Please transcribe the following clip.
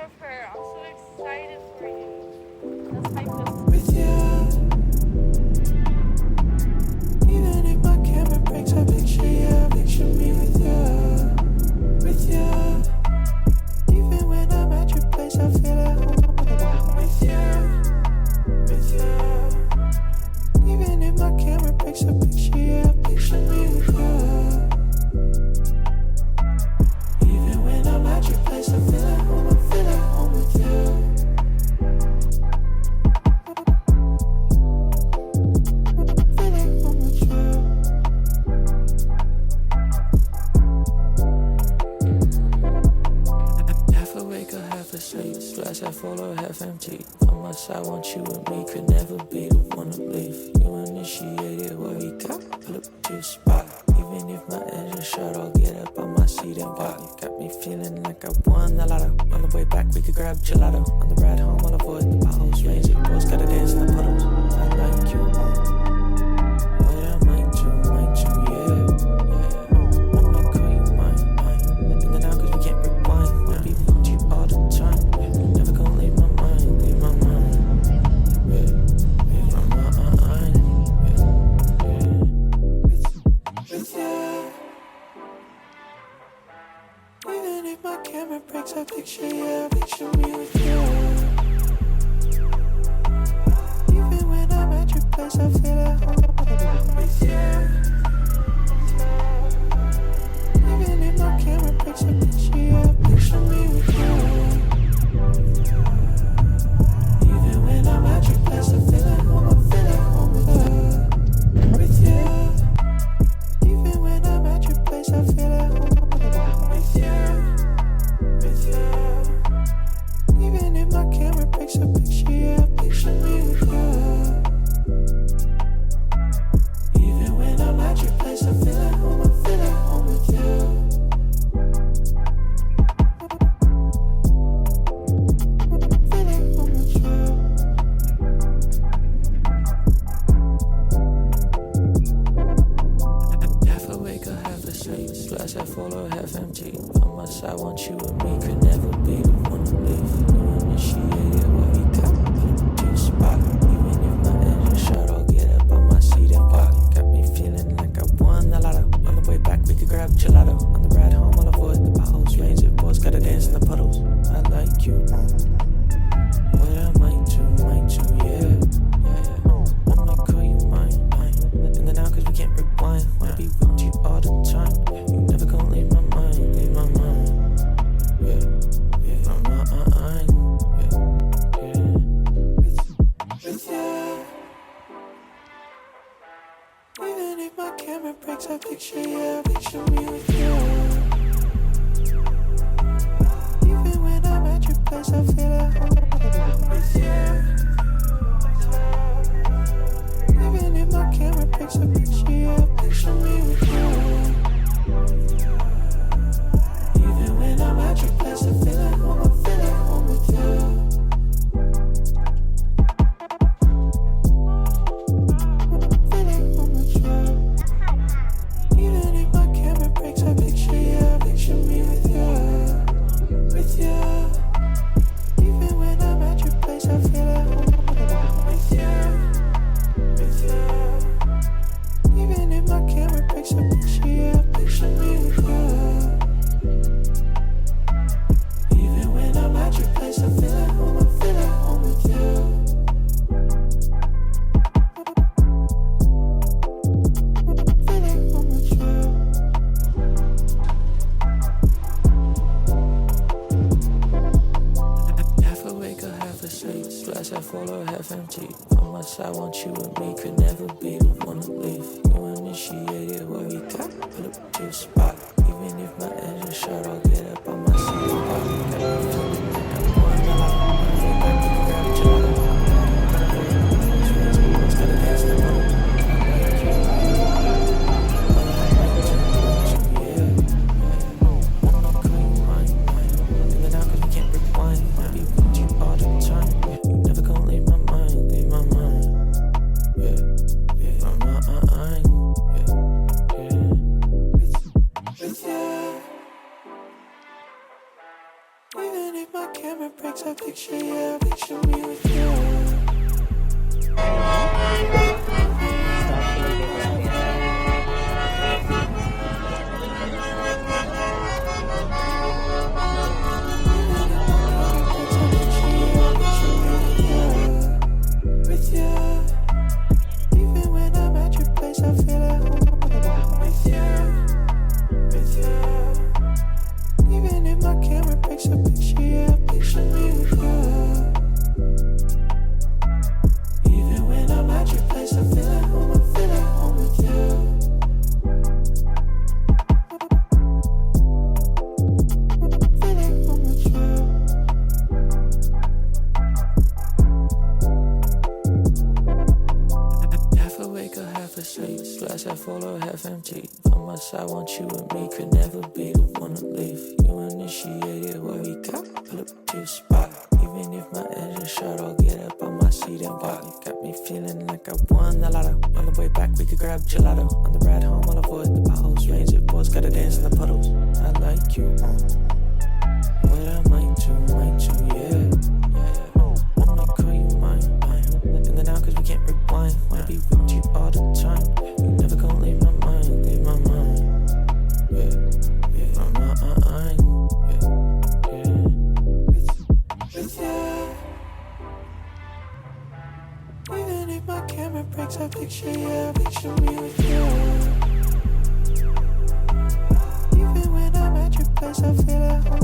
of her. I'm so excited for you. That's my best. With you, even if my camera breaks, I picture you, picture me with you. With you, even when I'm at your place, I feel at home. With you, even if my camera breaks, I picture you, picture me with you. Even when I'm at your place, I feel at home, I feel at home with you. Half awake or half asleep, glass half full or half empty. On my side, want you and me, could never be the one to leave. You initiated what we got, pull up to your spot. Even if my engine shut, I'll get up on my seat and walk. You got me feeling like I won the lotto. On the way back, we could grab gelato. On the ride home, I'll avoid the potholes. Rains it pours, gotta dance in the puddles. I like you, but I might too, yeah. I'ma call you mine. In the now, cause we can't rewind. Wanna be with you all the time. You never gonna leave my mind, leave my mind. Yeah, my mind. Yeah. With you. Even if my camera breaks, I picture you, picture me with you. Even when I'm at your place, I feel at home with you. Even if my camera breaks, I picture you, picture me with you. Even when I'm at your place, I feel at home, I feel at home with you. Even when I'm at your place, I feel at home with you. Even if my camera breaks, I picture you, picture me with you. Even when I'm at your place, I feel at home, I feel at home with you. Feel at home with you. Half awake or half asleep, glass half full or half empty. On my side, want you and me, could never be the one to leave. You initiated what we got, pull up to your spot. Even if my engine shut, I'll get up on my seat and walk. You got me feeling like I won the lotto. On the way back, we could grab gelato. On the ride home, I'll avoid the potholes. Rains it pours, gotta dance in the puddles. I like you, but I might too, yeah. I'ma call you mine. In the now, cause we can't rewind. Wanna be with you all the time. You never gonna leave my mind, leave my mind. Yeah, my mind. Yeah. With you. Even if my camera breaks, I picture you, picture me with you. Even when I'm at your place, I feel at home with you. Even if my camera breaks, I picture you, picture me with you. Even when I'm at your place, I feel at home, I feel at home with you. Feel at home with you. Even if my camera breaks, I picture you, picture me with you. With you. Even when I'm at your place, I feel at home with you. With you. Even if my camera breaks, I picture you, picture me with you. Even when I'm at your place, I feel at home, I feel at home with you. Feel at home with you. Half awake or half asleep, glass half full or half empty. On my side, want you and me, could never be the one to leave. You initiated what we got, pull up to your spot. Even if my engine shut, I'll get up on my seat and walk. You got me feeling like I won the lotto. On the way back, we can grab gelato. Rains gotta dance the puddle. I'ma call you mine. In the now, cause we can't rewind. Wanna be with you all the time. You never gonna leave my mind, leave my mind. Yeah, my mind. Yeah. With you. Even my camera breaks, I picture you, picture me with you. With you, even when I'm at your place, I feel at home. With you, with you. Even if my camera breaks, I picture you, picture me with you. Even when I'm at your place, I feel at home. I feel at home with you. Feel at home with you. Half awake or half asleep, glass half full or half empty. On my side, want you and me, could never be the one to leave. You initiated what we got, pull up to your spot. Even if my engine shut, I'll get up on my seat and walk. You got me feeling like I won the lotto. On the way back, we could grab gelato. On the ride home, I'll avoid the potholes. Rains it pours, gotta dance in the puddles. I like you, what I might do, yeah. I might call you mine. In the now, cause we can't rewind. Wanna be with you all the time. You never gonna leave my mind, leave my mind. Yeah, my mind. Yeah. With you. Even if my camera breaks, I picture you, picture me with you. Even when I'm at your place, I feel at home.